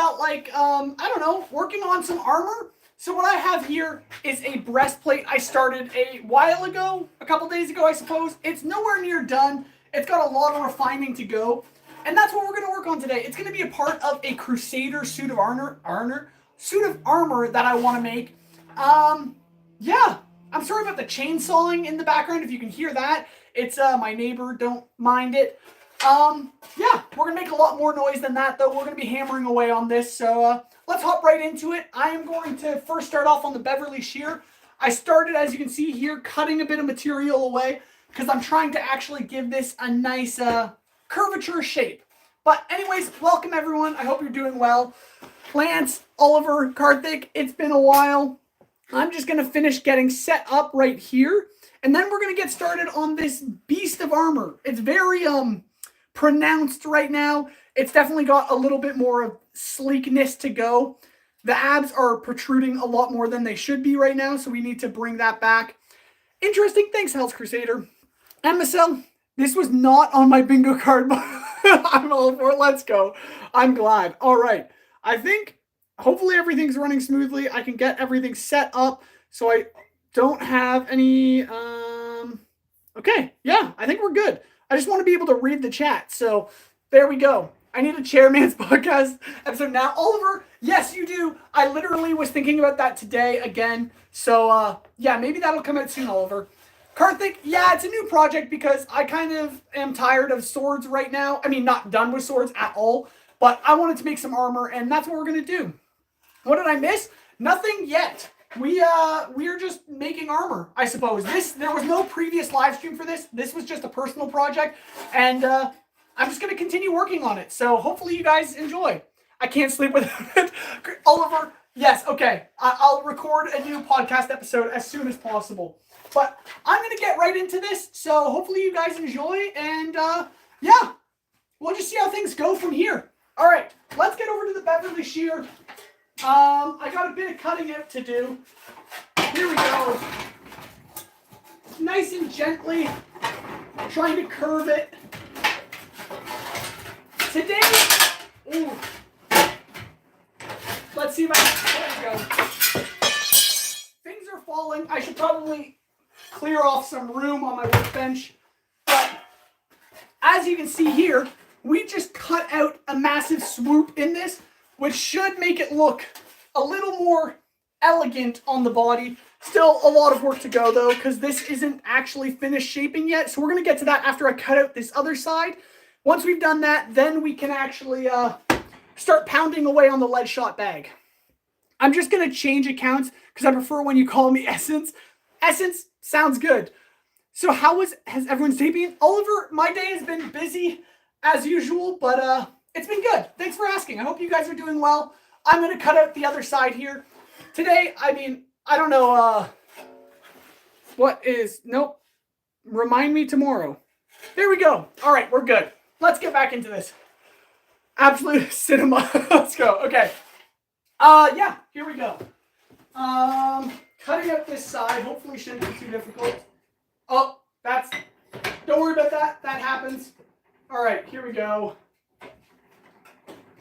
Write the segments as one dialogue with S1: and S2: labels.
S1: felt like, I don't know, working on some armor. So what I have here is a breastplate I started a while ago, a couple days ago, I suppose. It's nowhere near done. It's got a lot of refining to go. And that's what we're going to work on today. It's going to be a part of a Crusader suit of armor that I want to make. Yeah, I'm sorry about the chainsawing in the background. If you can hear that, it's my neighbor. Don't mind it. Yeah, we're going to make a lot more noise than that, though. We're going to be hammering away on this, so let's hop right into it. I am going to first start off on the Beverly shear. I started, as you can see here, cutting a bit of material away because I'm trying to actually give this a nice curvature shape. But anyways, welcome everyone. I hope you're doing well. Lance, Oliver, Karthik, it's been a while. I'm just going to finish getting set up right here, and then we're going to get started on this beast of armor. It's very pronounced right now. It's definitely got a little bit more of sleekness to go. The abs are protruding a lot more than they should be right now, so we need to bring that back. Interesting. Thanks, Hell's Crusader. MSL, this was not on my bingo card, but I'm all for it. Let's go. I'm glad. All right. I think hopefully everything's running smoothly. I can get everything set up so I don't have any... Okay. Yeah, I think we're good. I just want to be able to read the chat. So there we go. I need a Chairman's Podcast episode now. Oliver, yes, you do. I literally was thinking about that today again. So, yeah, maybe that'll come out soon, Oliver. Karthik, yeah, it's a new project because I kind of am tired of swords right now. I mean, not done with swords at all, but I wanted to make some armor, and that's what we're going to do. What did I miss? Nothing yet. We're just making armor, I suppose. There was no previous live stream for this. This was just a personal project, and I'm just going to continue working on it. So hopefully you guys enjoy. I can't sleep without it. Oliver, yes, okay. I'll record a new podcast episode as soon as possible. But I'm going to get right into this, so hopefully you guys enjoy, and yeah, we'll just see how things go from here. All right, let's get over to the Beverly shear. I got a bit of cutting out to do. Here we go. Nice and gently, trying to curve it. Today, ooh. Let's see if there we go. Things are falling. I should probably clear off some room on my workbench. But as you can see here, we just cut out a massive swoop in this, which should make it look a little more elegant on the body. Still a lot of work to go though, because this isn't actually finished shaping yet. So we're going to get to that after I cut out this other side. Once we've done that, then we can actually start pounding away on the lead shot bag. I'm just going to change accounts because I prefer when you call me Essence. Essence sounds good. So has everyone's day been? Oliver, my day has been busy as usual, but it's been good. Thanks for asking. I hope you guys are doing well. I'm going to cut out the other side here. Today, I mean, I don't know nope. Remind me tomorrow. There we go. All right, we're good. Let's get back into this. Absolute cinema. Let's go. Okay. Yeah, here we go. Cutting out this side. Hopefully shouldn't be too difficult. Oh, don't worry about that. That happens. All right, here we go.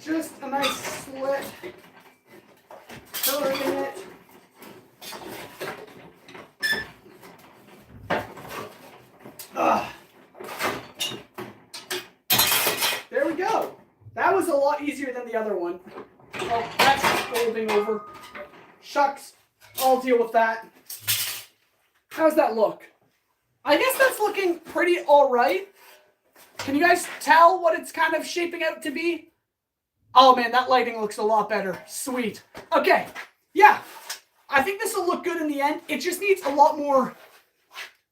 S1: Just a nice slit. Curving it. There we go. That was a lot easier than the other one. Oh, that's just folding over. Shucks. I'll deal with that. How's that look? I guess that's looking pretty alright. Can you guys tell what it's kind of shaping out to be? Oh man, that lighting looks a lot better. Sweet. Okay. Yeah. I think this will look good in the end. It just needs a lot more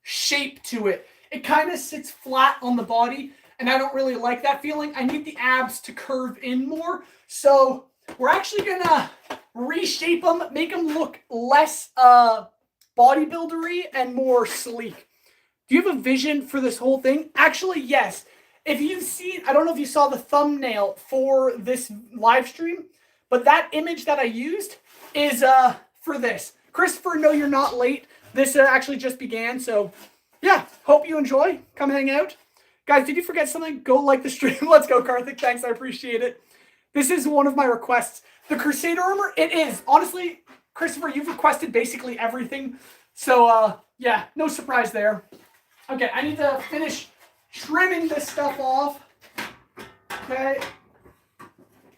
S1: shape to it. It kind of sits flat on the body, and I don't really like that feeling. I need the abs to curve in more. So we're actually going to reshape them, make them look less bodybuildery and more sleek. Do you have a vision for this whole thing? Actually, yes. If you've seen, I don't know if you saw the thumbnail for this live stream, but that image that I used is for this. Christopher, no, you're not late. This actually just began, so yeah, hope you enjoy. Come hang out. Guys, did you forget something? Go like the stream. Let's go, Karthik. Thanks, I appreciate it. This is one of my requests. The Crusader armor, it is. Honestly, Christopher, you've requested basically everything. So, yeah, no surprise there. Okay, I need to finish trimming this stuff off. Okay.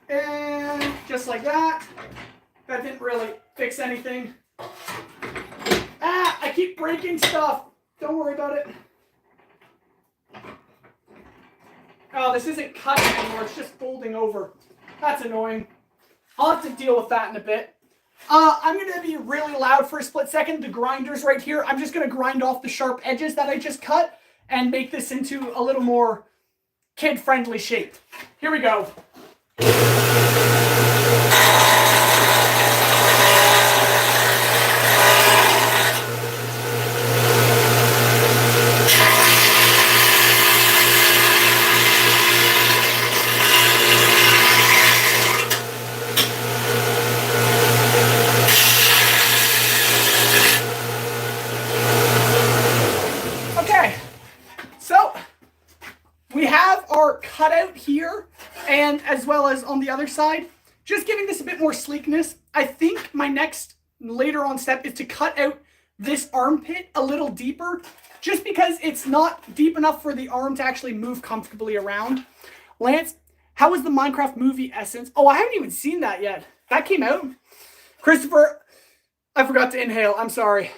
S1: And just like that. That didn't really fix anything. Ah, I keep breaking stuff. Don't worry about it. Oh, this isn't cutting anymore. It's just folding over. That's annoying. I'll have to deal with that in a bit. I'm going to be really loud for a split second. The grinder's right here. I'm just going to grind off the sharp edges that I just cut and make this into a little more kid-friendly shape. Here we go. Okay, so we have our cutout here, and as well as on the other side, just giving this a bit more sleekness. I think my next later on step is to cut out this armpit a little deeper, just because it's not deep enough for the arm to actually move comfortably around. Lance, how was the Minecraft movie Essence? Oh, I haven't even seen that yet. That came out? Christopher, I forgot to inhale. I'm sorry.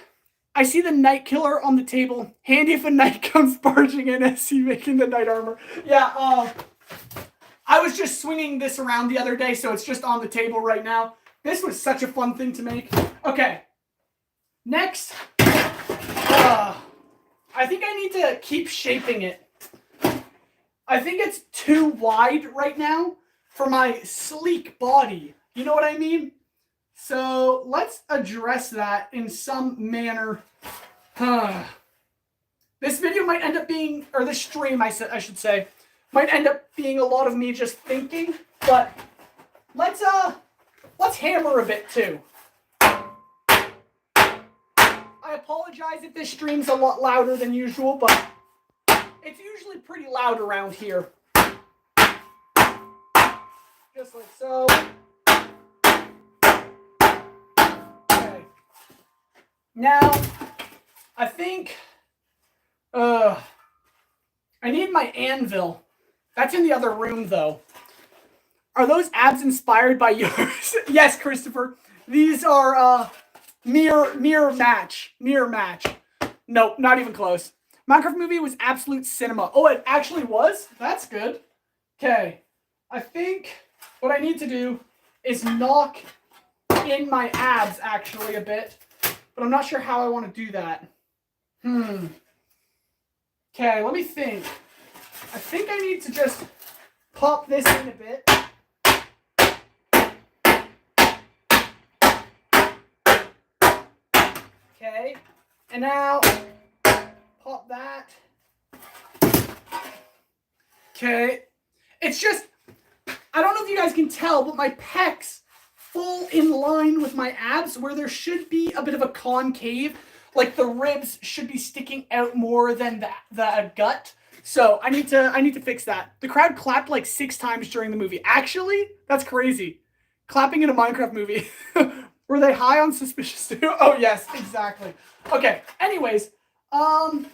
S1: I see the Night Killer on the table. Handy if a knight comes barging in as he making the knight armor. Yeah, I was just swinging this around the other day, so it's just on the table right now. This was such a fun thing to make. Okay. Next, I think I need to keep shaping it. I think it's too wide right now for my sleek body. You know what I mean? So let's address that in some manner. This video might end up being, or this stream I should say, might end up being a lot of me just thinking, but let's hammer a bit too. I apologize if this stream's a lot louder than usual, but it's usually pretty loud around here. Just like so. Okay. Now, I think I need my anvil. That's in the other room, though. Are those abs inspired by yours? Yes, Christopher. These are mirror match. Nope, not even close. Minecraft movie was absolute cinema. Oh, it actually was? That's good. Okay. I think what I need to do is knock in my abs, actually, a bit. But I'm not sure how I want to do that. Okay, let me think. I think I need to just pop this in a bit. Okay, and now pop that. Okay, it's just, I don't know if you guys can tell, but my pecs fall in line with my abs where there should be a bit of a concave. Like the ribs should be sticking out more than the gut. So I need to fix that. The crowd clapped like 6 times during the movie. Actually, that's crazy. Clapping in a Minecraft movie. Were they high on suspicious too? Oh yes, exactly. Okay. Anyways, I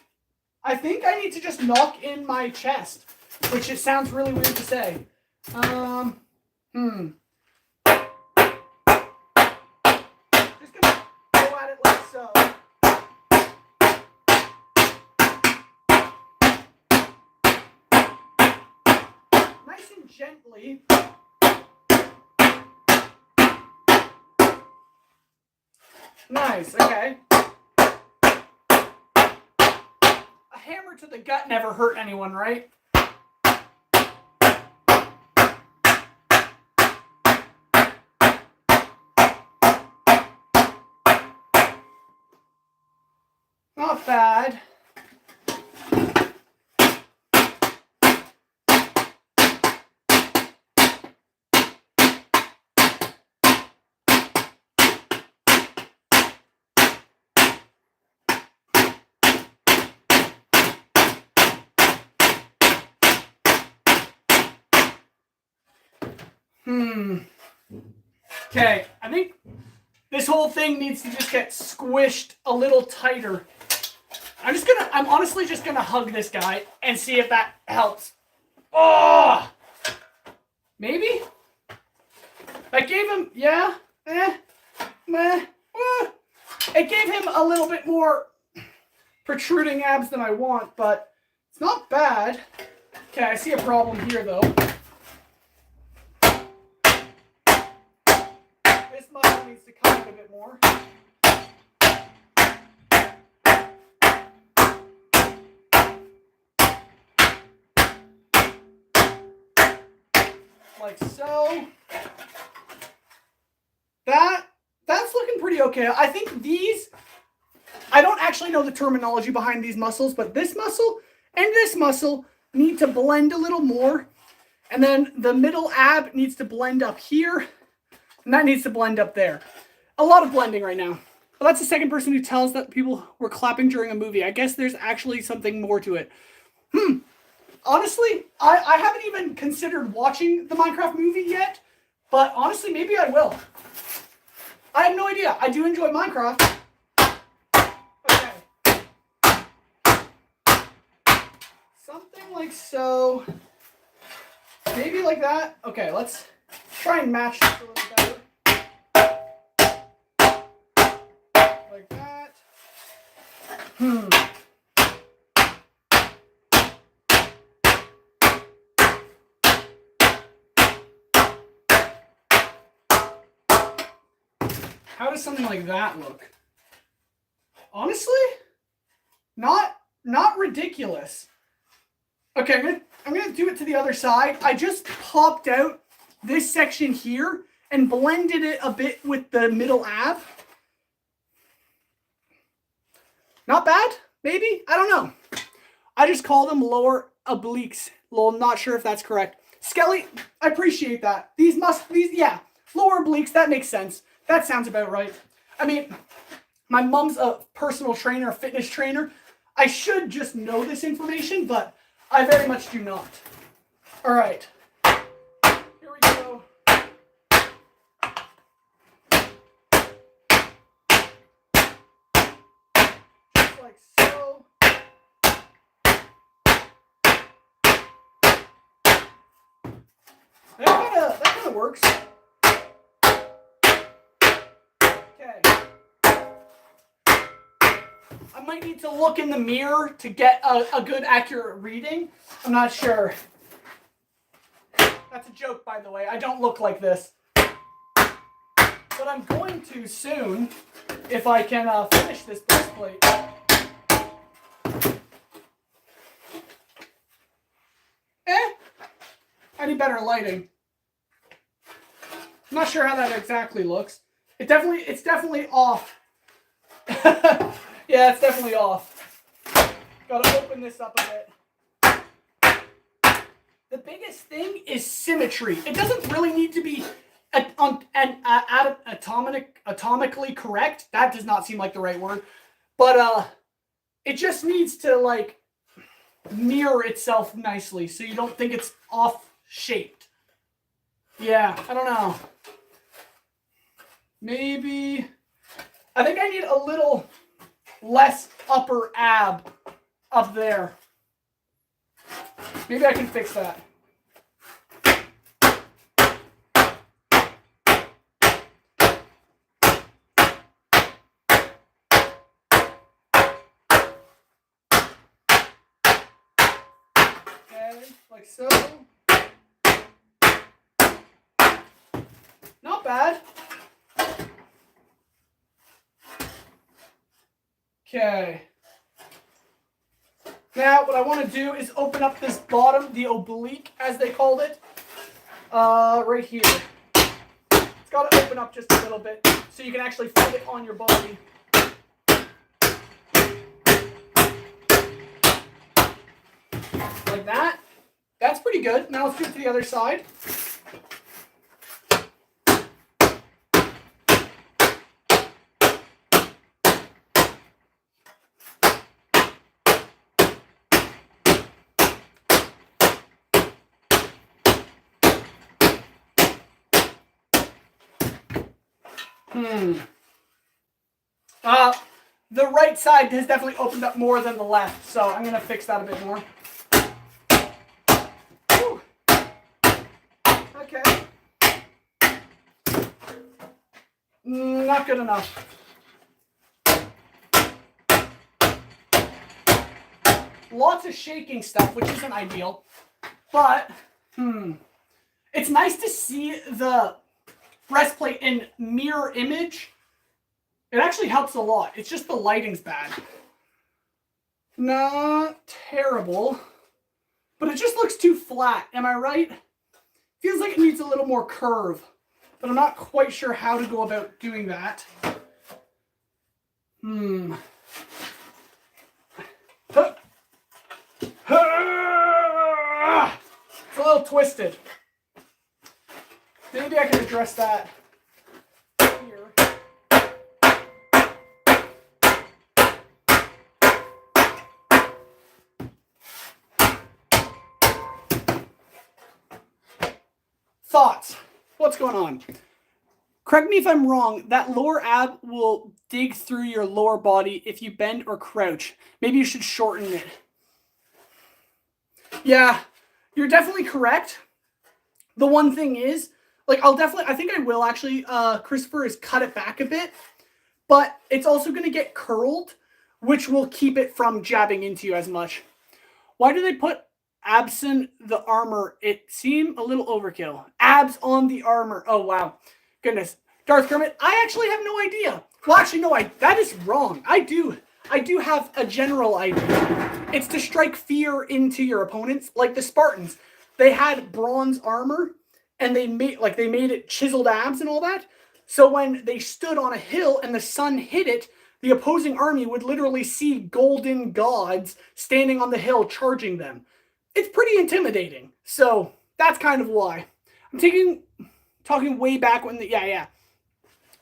S1: think I need to just knock in my chest, which it sounds really weird to say. Just gonna go at it like so. Nice and gently. Nice, okay. A hammer to the gut never hurt anyone, right? Not bad. Okay, I think this whole thing needs to just get squished a little tighter. I'm honestly just gonna hug this guy and see if that helps. Oh! Maybe? I gave him, yeah, it gave him a little bit more protruding abs than I want, but it's not bad. Okay, I see a problem here, though. This muscle needs to come in a bit more. Like so. That's looking pretty okay. I think these, I don't actually know the terminology behind these muscles, but this muscle and this muscle need to blend a little more. And then the middle ab needs to blend up here. And that needs to blend up there. A lot of blending right now. Well, that's the second person who tells that people were clapping during a movie. I guess there's actually something more to it. Honestly, I haven't even considered watching the Minecraft movie yet. But honestly, maybe I will. I have no idea. I do enjoy Minecraft. Okay. Something like so. Maybe like that. Okay, let's try and match this a little better. Like that. How does something like that look? Honestly, not ridiculous. Okay, I'm gonna do it to the other side. I just popped out this section here and blended it a bit with the middle ab. Not bad, maybe? I don't know. I just call them lower obliques. Well, I'm not sure if that's correct. Skelly, I appreciate that. Yeah, lower obliques, that makes sense. That sounds about right. I mean, my mom's a personal trainer, a fitness trainer. I should just know this information, but I very much do not. All right. Here we go. Just like so. That kind of works. I might need to look in the mirror to get a good accurate reading. I'm not sure. That's a joke, by the way. I don't look like this. But I'm going to soon if I can finish this breastplate. I need better lighting. I'm not sure how that exactly looks. It's definitely off. Yeah, it's definitely off. Gotta open this up a bit. The biggest thing is symmetry. It doesn't really need to be atomically correct. That does not seem like the right word. But it just needs to like mirror itself nicely so you don't think it's off shaped. Yeah, I don't know. Maybe I think I need a little less upper ab up there. Maybe I can fix that. Okay, like so. Not bad. Okay. Now, what I want to do is open up this bottom, the oblique, as they called it, right here. It's got to open up just a little bit so you can actually fit it on your body. Like that. That's pretty good. Now let's do it to the other side. The right side has definitely opened up more than the left, so I'm going to fix that a bit more. Whew. Okay. Not good enough. Lots of shaking stuff, which isn't ideal. But, it's nice to see the breastplate in mirror image. It actually helps a lot. It's just the lighting's bad. Not terrible. But it just looks too flat. Am I right? Feels like it needs a little more curve. But I'm not quite sure how to go about doing that. It's a little twisted. Maybe I can address that here. Thoughts. What's going on? Correct me if I'm wrong, that lower ab will dig through your lower body if you bend or crouch. Maybe you should shorten it. Yeah, you're definitely correct. The one thing is, like, I think I will actually, Christopher, is cut it back a bit. But it's also going to get curled, which will keep it from jabbing into you as much. Why do they put abs in the armor? It seemed a little overkill. Abs on the armor. Oh, wow. Goodness. Darth Kermit, I actually have no idea. Well, actually, no, that is wrong. I do have a general idea. It's to strike fear into your opponents. Like the Spartans, they had bronze armor, and they made it chiseled abs and all that. So when they stood on a hill and the sun hit it, the opposing army would literally see golden gods standing on the hill charging them. It's pretty intimidating. So that's kind of why. I'm talking way back when yeah.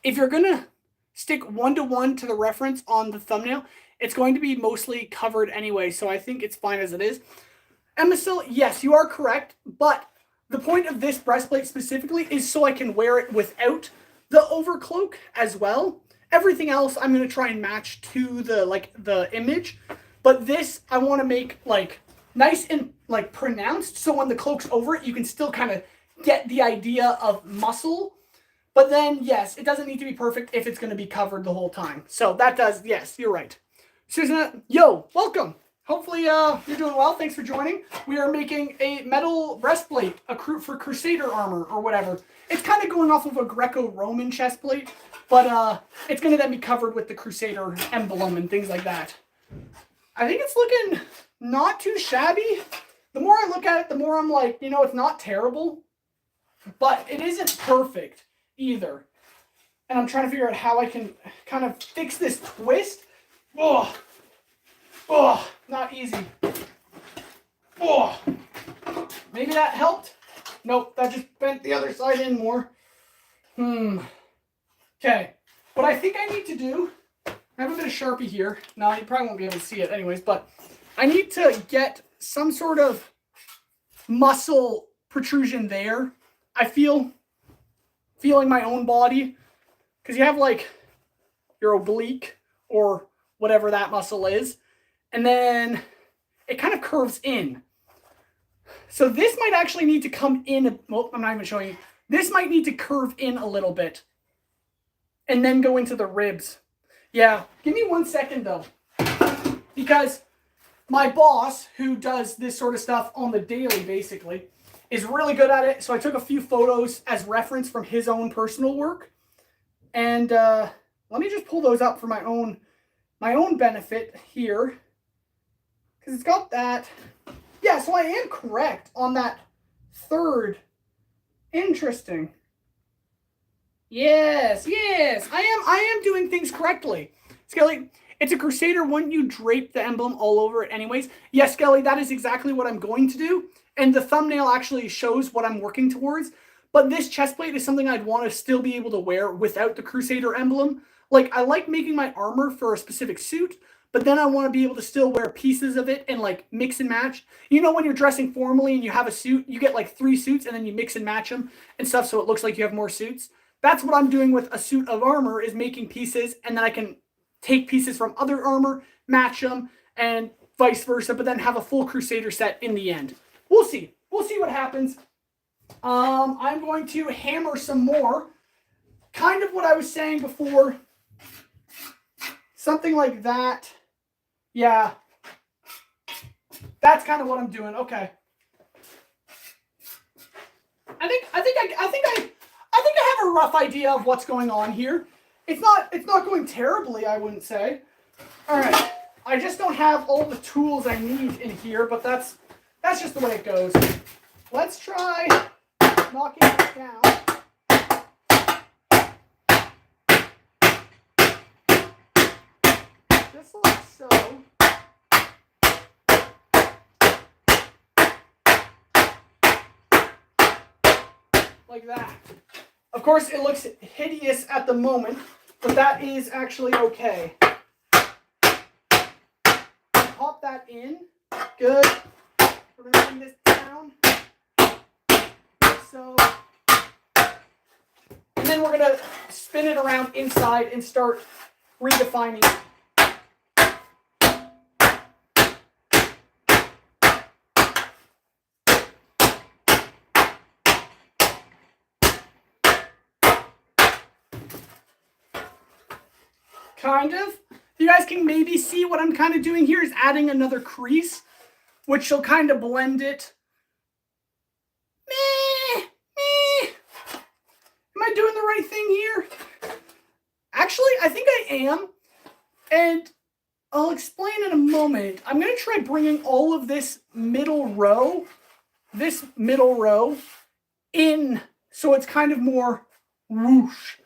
S1: If you're gonna stick 1-to-1 to the reference on the thumbnail, it's going to be mostly covered anyway, so I think it's fine as it is. Emisil, yes, you are correct, but the point of this breastplate specifically is so I can wear it without the overcloak as well. Everything else I'm going to try and match to the image, but this I want to make like nice and like pronounced, so when the cloak's over it, you can still kind of get the idea of muscle. But then, yes, it doesn't need to be perfect if it's going to be covered the whole time. So that does, yes, you're right. Susan, yo, welcome. Hopefully you're doing well. Thanks for joining. We are making a metal breastplate, for Crusader armor or whatever. It's kind of going off of a Greco-Roman chest plate, but it's going to then be covered with the Crusader emblem and things like that. I think it's looking not too shabby. The more I look at it, the more I'm like, it's not terrible, but it isn't perfect either. And I'm trying to figure out how I can kind of fix this twist. Oh, not easy. Oh, maybe that helped. Nope, that just bent the other side in more. Okay, what I think I need to do, I have a bit of Sharpie here. No, you probably won't be able to see it anyways, but I need to get some sort of muscle protrusion there. I feeling my own body, because you have like your oblique or whatever that muscle is, and then it kind of curves in. So this might actually need to come in. Well, I'm not even showing you. This might need to curve in a little bit and then go into the ribs. Yeah, give me 1 second though, because my boss, who does this sort of stuff on the daily basically, is really good at it. So I took a few photos as reference from his own personal work. And let me just pull those up for my own benefit here, because it's got that. Yeah, so I am correct on that third. Interesting. Yes, I am doing things correctly. Skelly, it's a Crusader. Wouldn't you drape the emblem all over it anyways? Yes, Skelly, that is exactly what I'm going to do. And the thumbnail actually shows what I'm working towards. But this chest plate is something I'd want to still be able to wear without the Crusader emblem. Like, I like making my armor for a specific suit, but then I want to be able to still wear pieces of it and like mix and match. You know, when you're dressing formally and you have a suit, you get like 3 suits and then you mix and match them and stuff so it looks like you have more suits. That's what I'm doing with a suit of armor, is making pieces, and then I can take pieces from other armor, match them, and vice versa, but then have a full Crusader set in the end. We'll see. We'll see what happens. I'm going to hammer some more. Kind of what I was saying before. Something like that. Yeah. That's kind of what I'm doing. Okay. I think I have a rough idea of what's going on here. It's not going terribly, I wouldn't say. All right. I just don't have all the tools I need in here, but that's just the way it goes. Let's try knocking this down. Just like so. Like that. Of course, it looks hideous at the moment, but that is actually okay. Pop that in. Good. We're going to bring this down. Like so. And then we're going to spin it around inside and start redefining it. Kind of. You guys can maybe see what I'm kind of doing here is adding another crease, which will kind of blend it. Am I doing the right thing here? Actually, I think I am. And I'll explain in a moment. I'm going to try bringing all of this middle row in so it's kind of more whoosh.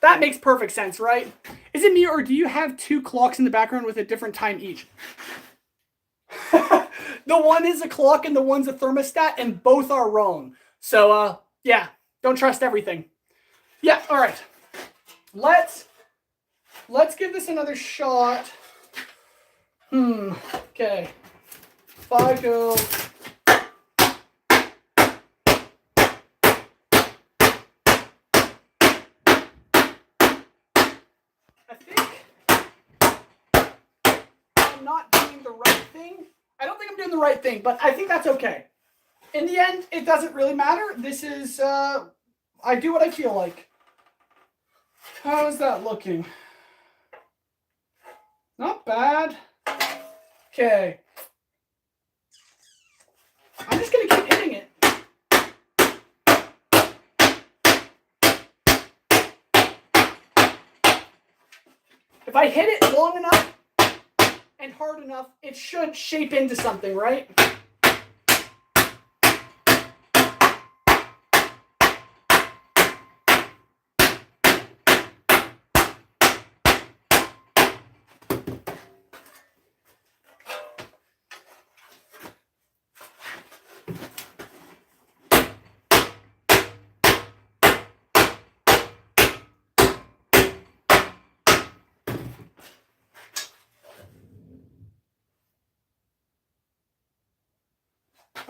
S1: That makes perfect sense, right? Is it me, or do you have two clocks in the background with a different time each? The one is a clock and the one's a thermostat, and both are wrong. So, yeah, don't trust everything. Yeah, all right. Let's give this another shot. Okay. If I go... I think I'm not doing the right thing. I don't think I'm doing the right thing, but I think that's okay. In the end, it doesn't really matter. This is, I do what I feel like. How is that looking? Not bad. Okay. I'm just going to keep hitting it. If I hit it long enough and hard enough, it should shape into something, right?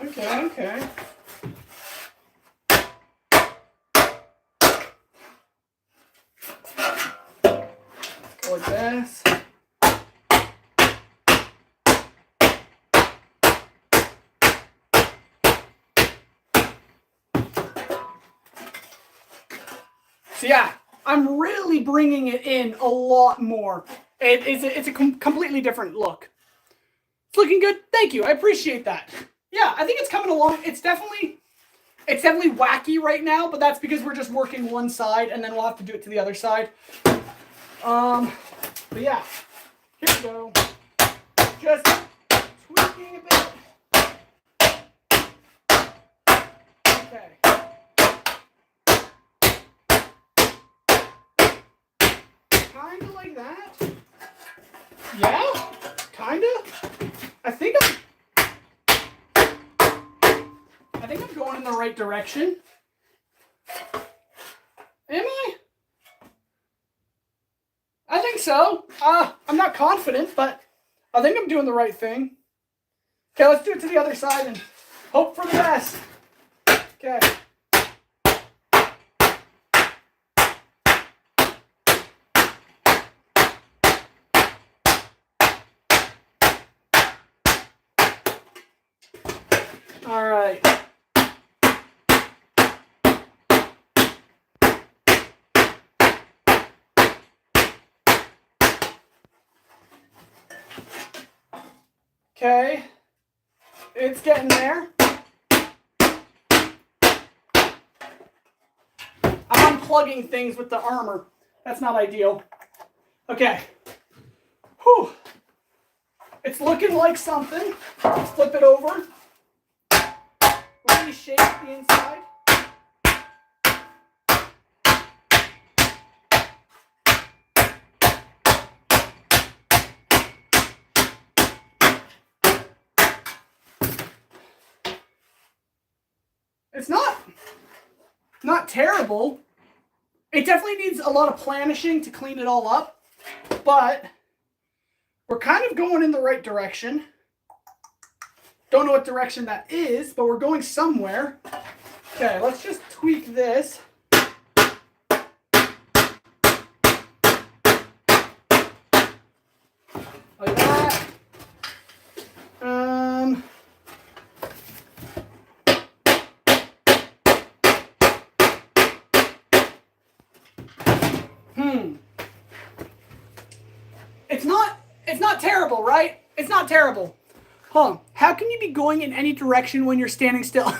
S1: Okay. Go like this. So yeah, I'm really bringing it in a lot more. It's a completely different look. It's looking good. Thank you. I appreciate that. Yeah, I think it's coming along. It's definitely wacky right now, but that's because we're just working one side, and then we'll have to do it to the other side. But yeah, here we go. Just tweaking a bit. Okay. Kind of like that. Yeah, kind of. I think I'm going in the right direction. Am I? I think so. I'm not confident, but I think I'm doing the right thing. Okay, let's do it to the other side and hope for the best. Okay. All right. Okay. It's getting there. I'm unplugging things with the armor. That's not ideal. Okay. Whew. It's looking like something. Let's flip it over. Reshape the inside. It's not terrible. It definitely needs a lot of planishing to clean it all up, but we're kind of going in the right direction. Don't know what direction that is, but we're going somewhere. Okay, let's just tweak this. Like that. It's not terrible, right? It's not terrible. Huh. How can you be going in any direction when you're standing still?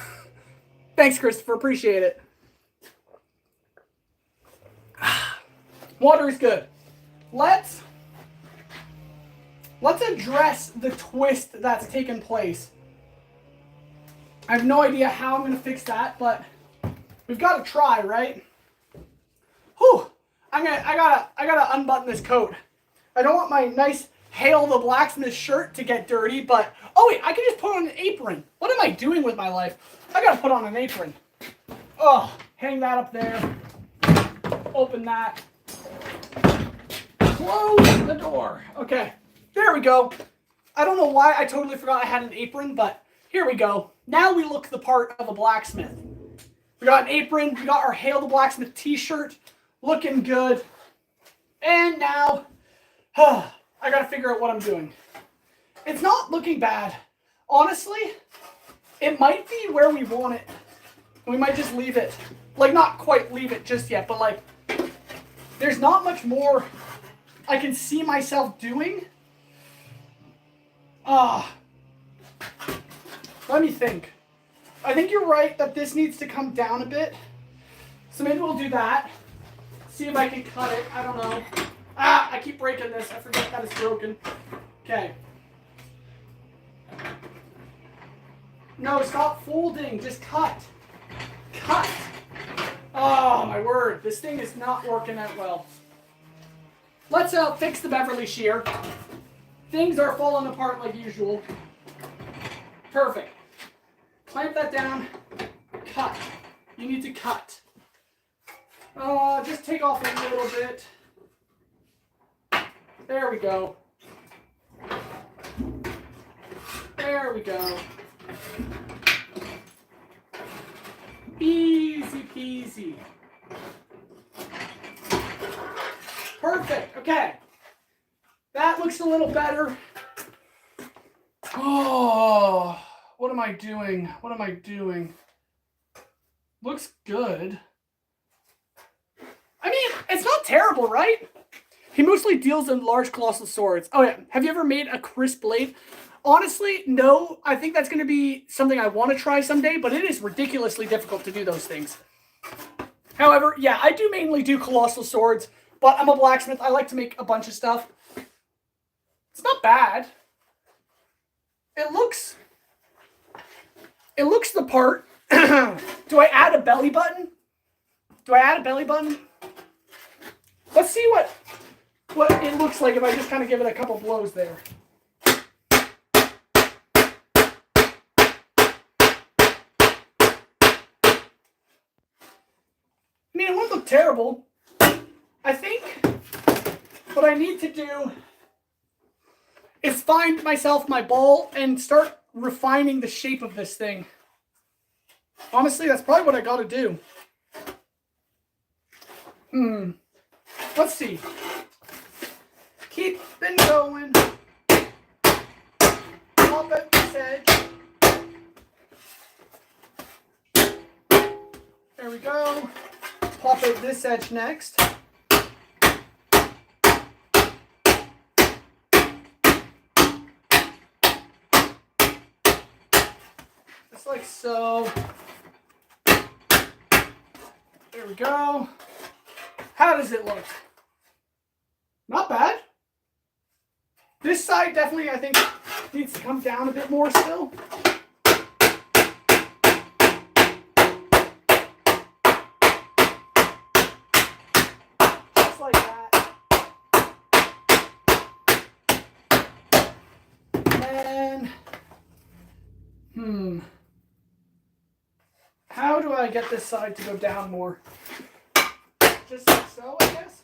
S1: Thanks, Christopher. Appreciate it. Water is good. Let's address the twist that's taken place. I have no idea how I'm going to fix that, but we've got to try, right? Whew. I gotta unbutton this coat. I don't want my nice Hail the Blacksmith shirt to get dirty, but oh wait, I can just put on an apron. What am I doing with my life? I gotta put on an apron. Oh, hang that up there. Open that. Close the door. Okay, there we go. I don't know why I totally forgot I had an apron, but here we go. Now we look the part of a blacksmith. We got an apron. We got our Hail the Blacksmith t-shirt. Looking good. And now, I gotta figure out what I'm doing. It's not looking bad. Honestly, it might be where we want it. We might just leave it. Like, not quite leave it just yet, but like, there's not much more I can see myself doing. Let me think. I think you're right that this needs to come down a bit. So maybe we'll do that. See if I can cut it. I don't know. I keep breaking this. I forget that it's broken. Okay. No, stop folding. Just cut. Cut. Oh, my word. This thing is not working out well. Let's fix the Beverly shear. Things are falling apart like usual. Perfect. Clamp that down. Cut. You need to cut. Just take off a little bit. There we go. There we go. Easy peasy. Perfect. Okay. That looks a little better. Oh, what am I doing? What am I doing? Looks good. I mean, it's not terrible, right? He mostly deals in large colossal swords. Oh yeah, have you ever made a crisp blade? Honestly, no. I think that's going to be something I want to try someday, but it is ridiculously difficult to do those things. However, yeah, I do mainly do colossal swords, but I'm a blacksmith. I like to make a bunch of stuff. It's not bad. It looks the part. Do I add a belly button? Do I add a belly button? Let's see what it looks like if I just kind of give it a couple blows there. I mean, it won't look terrible. I think what I need to do is find myself my ball and start refining the shape of this thing. Honestly, that's probably what I got to do. Let's see. Keep it going. Pop at this edge. There we go. Pop out this edge next. Just like so. There we go. How does it look? Not bad. This side definitely, I think, needs to come down a bit more still. Just like that. And then, how do I get this side to go down more? Just like so, I guess.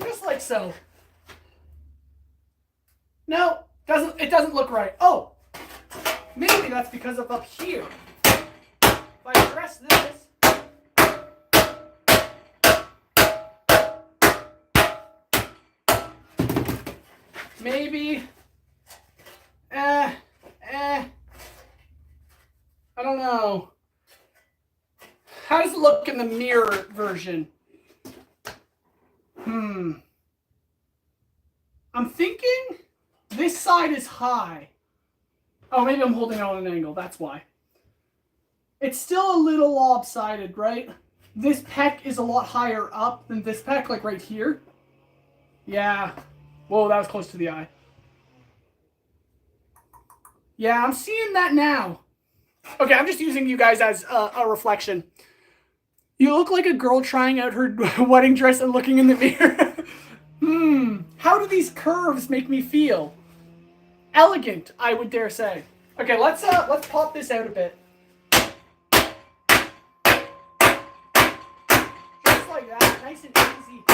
S1: Just like so. No, it doesn't look right. Oh, maybe that's because of up here. If I press this, maybe, I don't know. How does it look in the mirror version? I'm thinking this side is high. Oh, maybe I'm holding it on an angle. That's why. It's still a little lopsided, right? This pec is a lot higher up than this pec, like right here. Yeah. Whoa, that was close to the eye. Yeah, I'm seeing that now. Okay, I'm just using you guys as a reflection. You look like a girl trying out her wedding dress and looking in the mirror. How do these curves make me feel? Elegant, I would dare say. Okay, let's pop this out a bit. Just like that, nice and easy.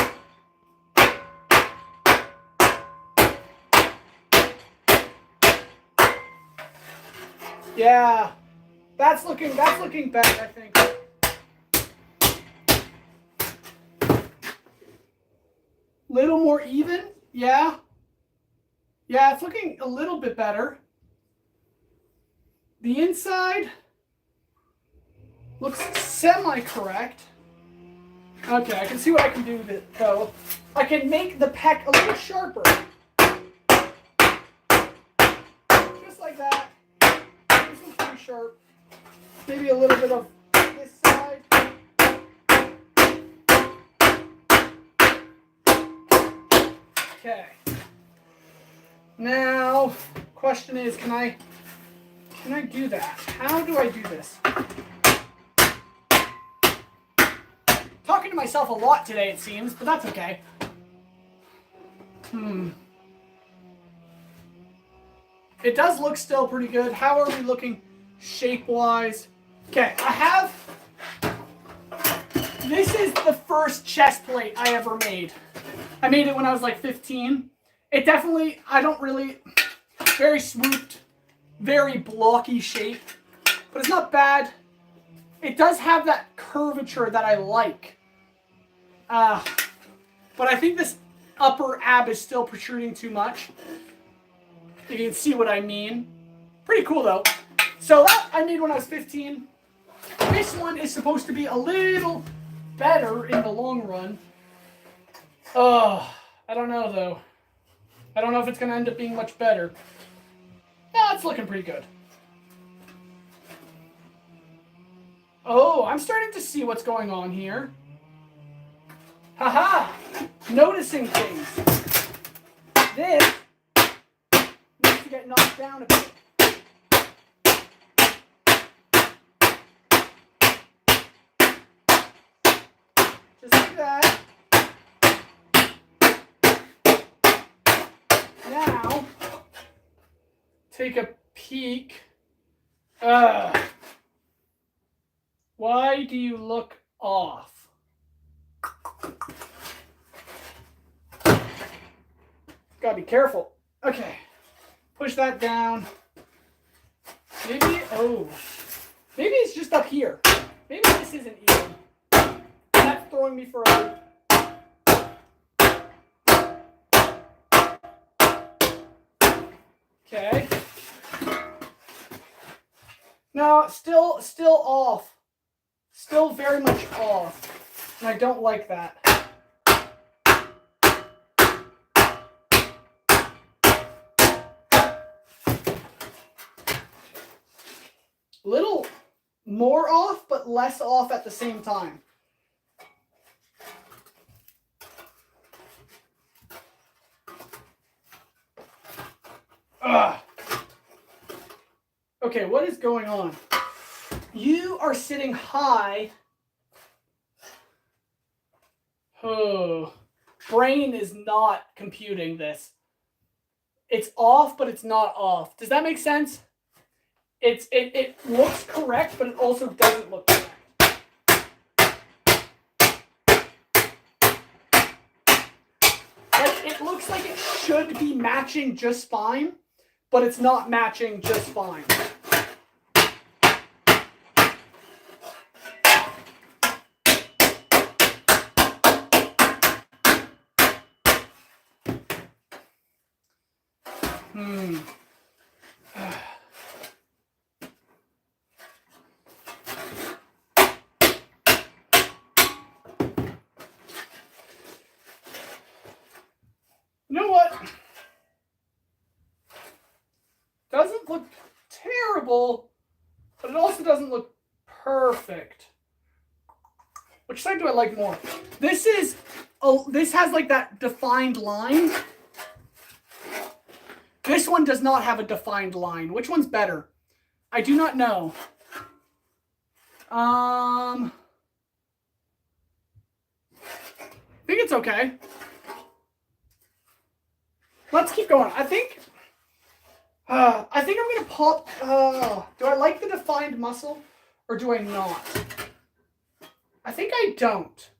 S1: Yeah, that's looking better, I think. Little more even, yeah. Yeah, it's looking a little bit better. The inside looks semi-correct. Okay, I can see what I can do with it, though. I can make the pec a little sharper. Just like that. This one's pretty sharp. Maybe a little bit of this side. Okay. Now, question is, can I do that? How do I do this? Talking to myself a lot today, it seems, but that's okay. It does look still pretty good. How are we looking shape-wise? Okay, this is the first chest plate I ever made. I made it when I was like 15. It definitely, very swooped, very blocky shape, but it's not bad. It does have that curvature that I like. But I think this upper ab is still protruding too much. You can see what I mean. Pretty cool though. So that I made when I was 15. This one is supposed to be a little better in the long run. Oh, I don't know though. I don't know if it's going to end up being much better. Yeah, it's looking pretty good. Oh, I'm starting to see what's going on here. Haha! Noticing things. This needs to get knocked down a bit. Just like that. Now, take a peek. Why do you look off? Gotta be careful. Okay, push that down. Maybe it's just up here. Maybe this isn't even. That's throwing me for a loop. Okay. No, still off. Still very much off. And I don't like that. Little more off, but less off at the same time. Ugh. Okay, what is going on? You are sitting high. Oh, brain is not computing this. It's off, but it's not off. Does that make sense? It looks correct, but it also doesn't look correct. Like, it looks like it should be matching just fine, but it's not matching just fine. You know what? Doesn't look terrible, but it also doesn't look perfect. Which side do I like more? This has like that defined line. This one does not have a defined line. Which one's better? I do not know. I think it's okay. Let's keep going. I think I'm gonna pop. Do I like the defined muscle, or do I not? I think I don't.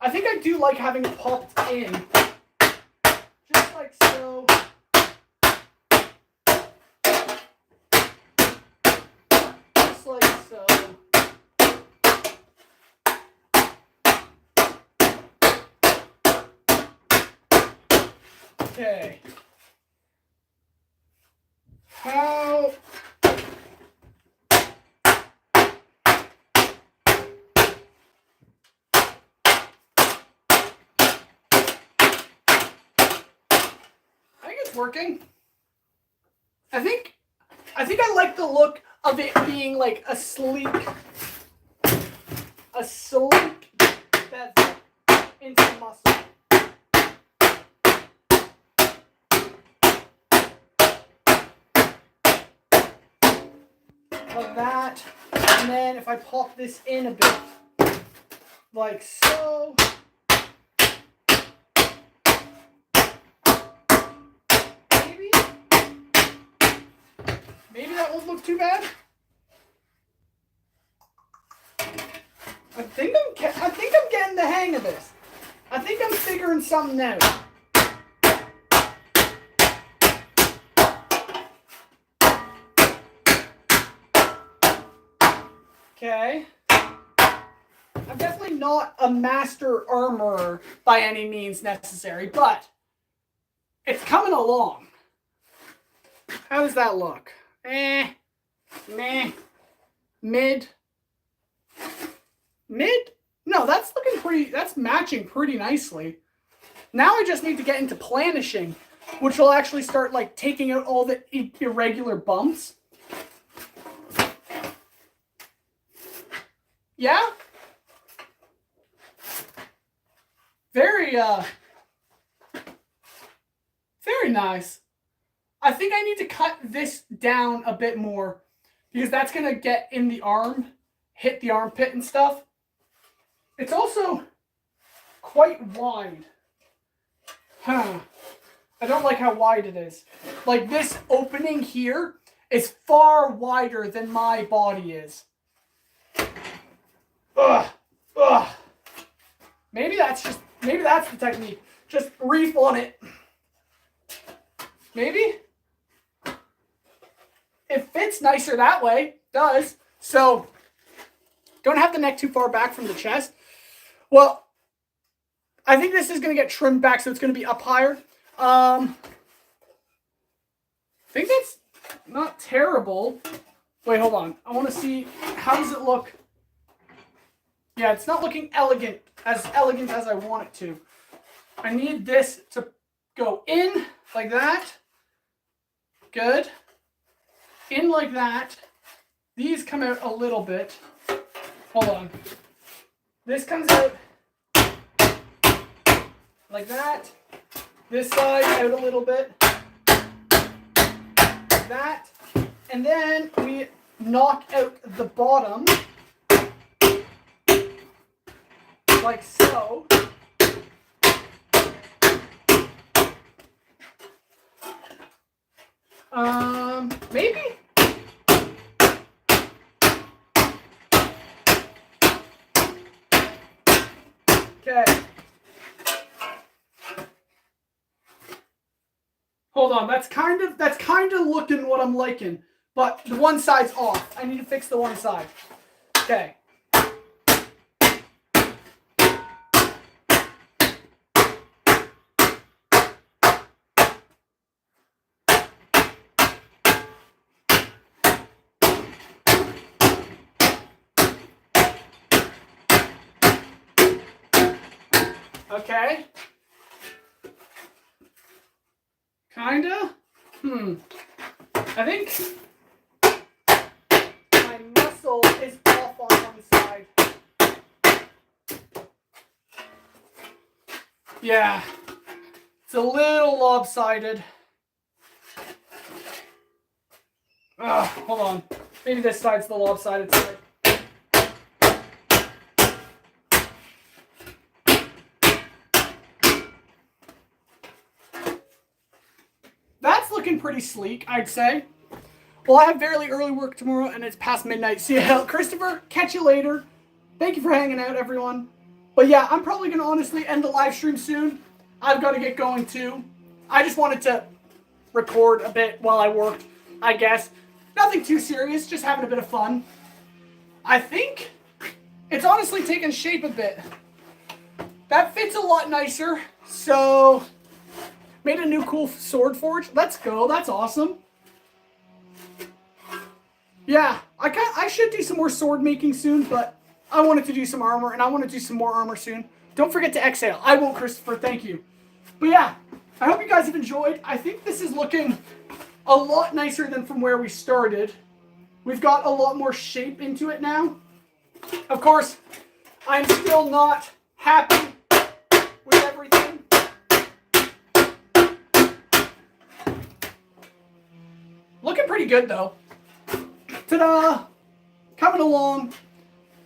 S1: I think I do like having it popped in, just like so. Just like so. Okay. How? I think it's working. I think I like the look of it being like a sleek bevel into muscle. Of that, and then if I pop this in a bit, like so. Maybe that won't look too bad. I think I'm getting the hang of this. I think I'm figuring something out. Okay. I'm definitely not a master armorer by any means necessary, but it's coming along. How does that look? Meh. Mid? No, that's looking pretty, that's matching pretty nicely. Now I just need to get into planishing, which will actually start like taking out all the irregular bumps. Yeah? Very nice. I think I need to cut this down a bit more because that's going to get in the arm, hit the armpit and stuff. It's also quite wide. I don't like how wide it is. Like this opening here is far wider than my body is. Ugh. Maybe that's the technique. Just reef on it. Maybe? It fits nicer that way. It does. So, don't have the neck too far back from the chest. Well, I think this is going to get trimmed back, so it's going to be up higher. I think that's not terrible. Wait, hold on. I want to see, how does it look? Yeah, it's not looking elegant as I want it to. I need this to go in like that. Good. In like that. These come out a little bit. Hold on. This comes out like that. This side out a little bit. Like that. And then we knock out the bottom. Like so. Maybe? Okay. Hold on, that's kind of looking what I'm liking, but the one side's off. I need to fix the one side. Okay. Okay. Kinda. I think my muscle is off on one side. Yeah. It's a little lopsided. Hold on. Maybe this side's the lopsided side. Looking pretty sleek, I'd say. Well, I have fairly early work tomorrow, and it's past midnight. See ya, Christopher. Catch you later. Thank you for hanging out, everyone. But yeah, I'm probably going to honestly end the live stream soon. I've got to get going, too. I just wanted to record a bit while I worked, I guess. Nothing too serious, just having a bit of fun. I think it's honestly taken shape a bit. That fits a lot nicer, so... Made a new cool sword forge. Let's go. That's awesome. Yeah, I should do some more sword making soon, but I wanted to do some armor, and I want to do some more armor soon. Don't forget to exhale. I won't, Christopher. Thank you. But yeah, I hope you guys have enjoyed. I think this is looking a lot nicer than from where we started. We've got a lot more shape into it now. Of course, I'm still not happy with everything. Looking pretty good, though. Ta-da! Coming along.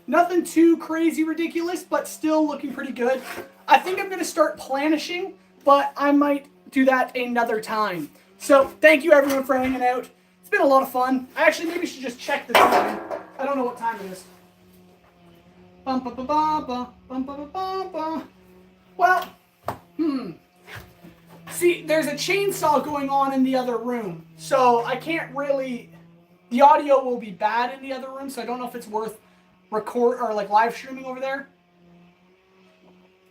S1: Nothing too crazy ridiculous, but still looking pretty good. I think I'm going to start planishing, but I might do that another time. So, thank you, everyone, for hanging out. It's been a lot of fun. I actually maybe should just check the time. I don't know what time it is. Well, see, there's a chainsaw going on in the other room, so I can't really... The audio will be bad in the other room, so I don't know if it's worth record or like live streaming over there.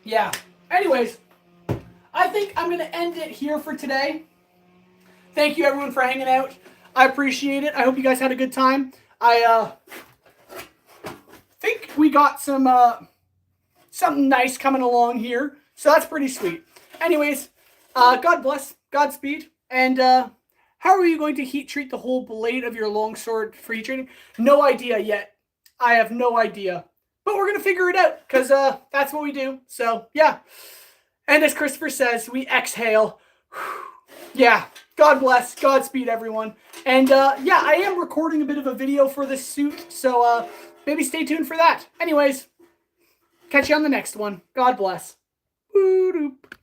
S1: Yeah. Anyways, I think I'm going to end it here for today. Thank you, everyone, for hanging out. I appreciate it. I hope you guys had a good time. I think we got some something nice coming along here, so that's pretty sweet. Anyways... God bless, Godspeed, and how are you going to heat treat the whole blade of your longsword for heat treating? No idea yet. I have no idea. But we're going to figure it out, because that's what we do. So, yeah. And as Christopher says, we exhale. Yeah, God bless, Godspeed, everyone. And, yeah, I am recording a bit of a video for this suit, so maybe stay tuned for that. Anyways, catch you on the next one. God bless. Boo-doop.